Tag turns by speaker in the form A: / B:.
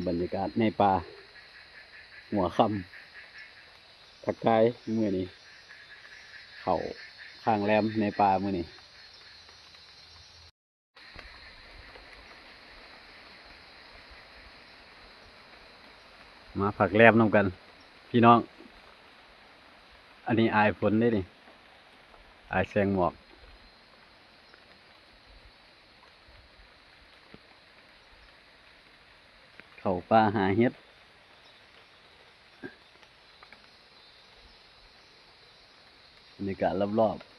A: บรรยากาศในป่าหัวค่ำทักทายมื้อนี้เข้าข้างแรมในป่ามื้อนี้มาผักแรมนำกัน พี่น้อง อันนี้อายฝนได้นี่อายแสงหมอกเข้าป่าหาเห็ดบรรยากาศรอบๆ